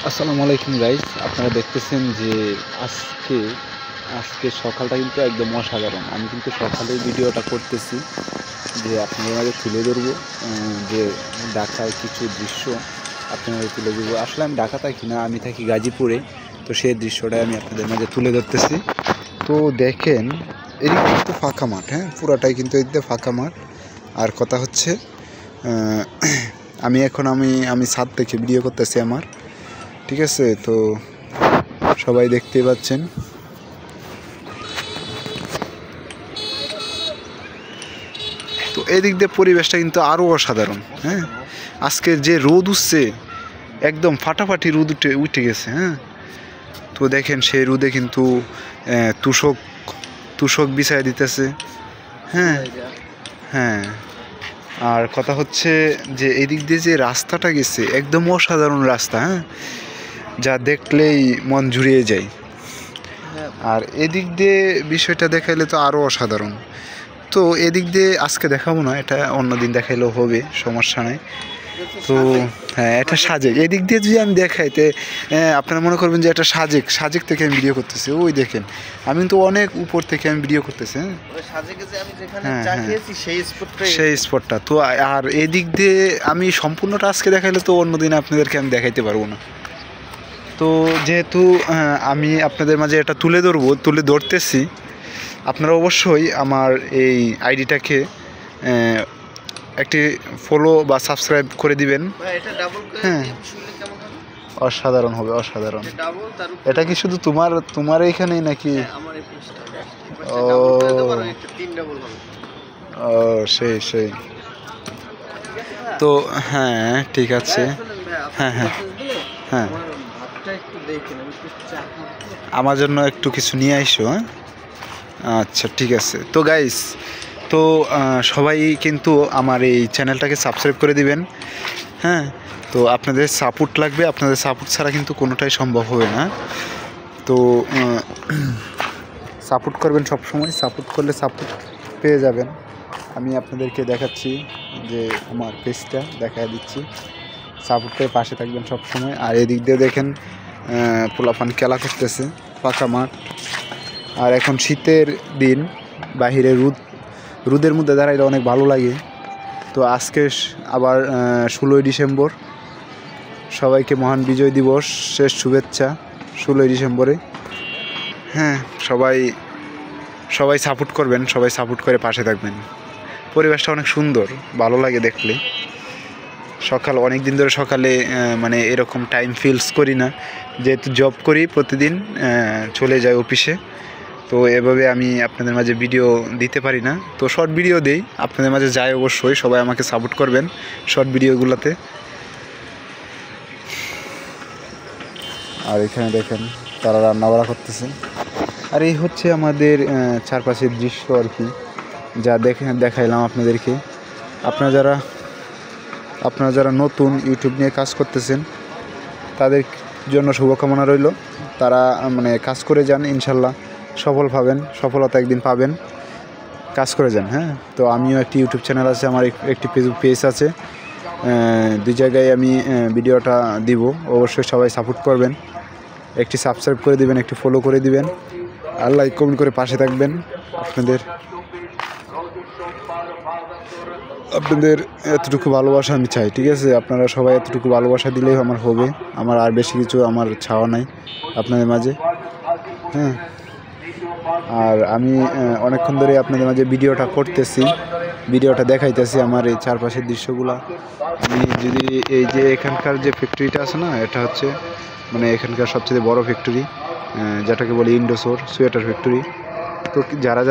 আসসালামু আলাইকুম গাইস, আপনারা দেখতেছেন যে আজকে আজকে সকালটা কিন্তু একদম অসাধারণ। আমি কিন্তু সকালে ভিডিওটা করতেছি যে আপনাদের মাঝে তুলে ধরবো যে ঢাকার কিছু দৃশ্য আপনাদের তুলে ধরবো। আসলে আমি ঢাকা থাকি না, আমি থাকি গাজীপুরে। তো সেই দৃশ্যটাই আমি আপনাদের মাঝে তুলে ধরতেছি। তো দেখেন, এদিকে কিন্তু ফাঁকা মাঠ, হ্যাঁ, পুরাটাই কিন্তু এদিকে ফাঁকা মাঠ। আর কথা হচ্ছে আমি ছাদ থেকে ভিডিও করতেছি আমার, ঠিক আছে? তো সবাই দেখতে পাচ্ছেন। তো এদিক দিয়ে পরিবেশটা কিন্তু আরও অসাধারণ। হ্যাঁ, আজকে যে রোদ উঠছে, একদম ফাটাফাটি রোদ উঠে গেছে। হ্যাঁ, তো দেখেন সেই রোদে কিন্তু তুষক বিছায় দিতেছে। হ্যাঁ হ্যাঁ আর কথা হচ্ছে যে এদিক দিয়ে যে রাস্তাটা গেছে, একদম অসাধারণ রাস্তা। হ্যাঁ, যা দেখলেই মন জুড়িয়ে যায়। আর এদিক দিয়ে বিষয়টা দেখাইলে তো আরও অসাধারণ। তো এদিক দিয়ে আজকে দেখাবো না, এটা অন্যদিন দেখাইলেও হবে, সমস্যা নেই। তো হ্যাঁ, এটা সাজেক। এদিক দিয়ে যদি আমি দেখাইতে আপনারা মনে করবেন যে এটা সাজেক থেকে আমি ভিডিও করতেছি। ওই দেখেন, আমি কিন্তু অনেক উপর থেকে আমি ভিডিও করতেছি। হ্যাঁ সেই স্পটটা তো। আর এদিক দিয়ে আমি সম্পূর্ণটা আজকে দেখাইলে তো অন্যদিন আপনাদেরকে আমি দেখাইতে পারবো না। তো যেহেতু আমি আপনাদের মাঝে এটা তুলে ধরতেছি, আপনারা অবশ্যই আমার এই আইডিটাকে একটি ফলো বা সাবস্ক্রাইব করে দিবেন। হ্যাঁ, অসাধারণ হবে, অসাধারণ। এটা কি শুধু তোমার এইখানেই নাকি? ও ও সেই। তো হ্যাঁ, ঠিক আছে। হ্যাঁ হ্যাঁ হ্যাঁ, আমার জন্য একটু কিছু নিয়ে আইসো। হ্যাঁ, আচ্ছা ঠিক আছে। তো গাইস, তো সবাই কিন্তু আমার এই চ্যানেলটাকে সাবস্ক্রাইব করে দিবেন। হ্যাঁ, তো আপনাদের সাপোর্ট লাগবে, আপনাদের সাপোর্ট ছাড়া কিন্তু কোনোটাই সম্ভব হবে না। তো সাপোর্ট করবেন সব সময়, সাপোর্ট করলে সাপোর্ট পেয়ে যাবেন। আমি আপনাদেরকে দেখাচ্ছি যে আমার পেজটা দেখা দিচ্ছি, সাপোর্ট করে পাশে থাকবেন সব সময়। আর এদিক দিয়ে দেখেন পোলাপান খেলা করতেছে, ফাঁকা মাঠ। আর এখন শীতের দিন, বাহিরে রোদের মধ্যে দাঁড়াইলে অনেক ভালো লাগে। তো আজকে আবার 16ই ডিসেম্বর, সবাইকে মহান বিজয় দিবস শেষ শুভেচ্ছা 16ই ডিসেম্বরে। হ্যাঁ, সবাই সাপোর্ট করবেন, সবাই সাপোর্ট করে পাশে থাকবেন। পরিবেশটা অনেক সুন্দর, ভালো লাগে দেখলে। অনেক দিন ধরে সকালে মানে এরকম টাইম ফিলস করি না, যেহেতু জব করি প্রতিদিন, চলে যাই অফিসে। তো এভাবে আমি আপনাদের মাঝে ভিডিও দিতে পারি না। তো শর্ট ভিডিও দেই, আপনাদের মাঝে যাই অবশ্যই। সবাই আমাকে সাপোর্ট করবেন শর্ট ভিডিওগুলোতে। আর এখানে দেখেন তারা রান্নাবাড়া করতেছে। আর এই হচ্ছে আমাদের চারপাশের দৃশ্য আর কি, যা দেখাইলাম আপনাদেরকে। আপনারা যারা নতুন ইউটিউব নিয়ে কাজ করতেছেন, তাদের জন্য শুভকামনা রইল। তারা মানে কাজ করে যান, ইনশাল্লাহ সফলতা একদিন পাবেন। কাজ করে যান। হ্যাঁ, তো আমিও একটি ইউটিউব চ্যানেল আছে, আমার একটি ফেসবুক পেজ আছে। দুই জায়গায় আমি ভিডিওটা দিব, অবশ্যই সবাই সাপোর্ট করবেন। একটি সাবস্ক্রাইব করে দিবেন, একটি ফলো করে দিবেন, আর লাইক কমেন্ট করে পাশে থাকবেন। আপনাদের এতটুকু ভালোবাসা আমি চাই, ঠিক আছে? আপনারা সবাই এতটুকু ভালোবাসা দিলেই আমার হবে। আমার আর বেশি কিছু আমার চাওয়া নাই আপনাদের মাঝে। হ্যাঁ, আর আমি অনেকক্ষণ ধরে আপনাদের মাঝে ভিডিওটা করতেছি, ভিডিওটা দেখাইতেছি আমার এই চারপাশের দৃশ্যগুলা। আমি যদি এই যে এখানকার যে ফ্যাক্টরিটা আছে না, এটা হচ্ছে মানে এখানকার সবচেয়ে বড় ফ্যাক্টরি, যেটাকে বলি ইন্ডোসোর সোয়েটার ফ্যাক্টরি। তো যারা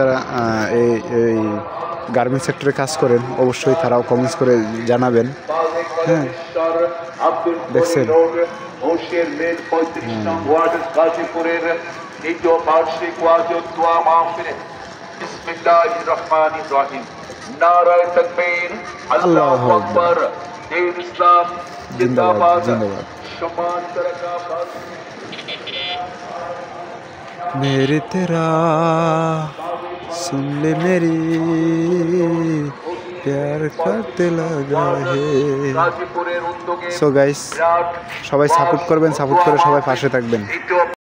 এই গার্মেন্টস সেক্টরে কাজ করেন, অবশ্যই তারাও কমেন্টস করে জানাবেন। হ্যাঁ, দেখছেন আল্লাহু আকবার, জিন্দাবাদ জিন্দাবাদ। मेरे तेरा सुन ले मेरी प्यार करते लगा है। সো গাইস, সবাই সাপোর্ট করবেন, সাপোর্ট করে সবাই পাশে থাকবেন।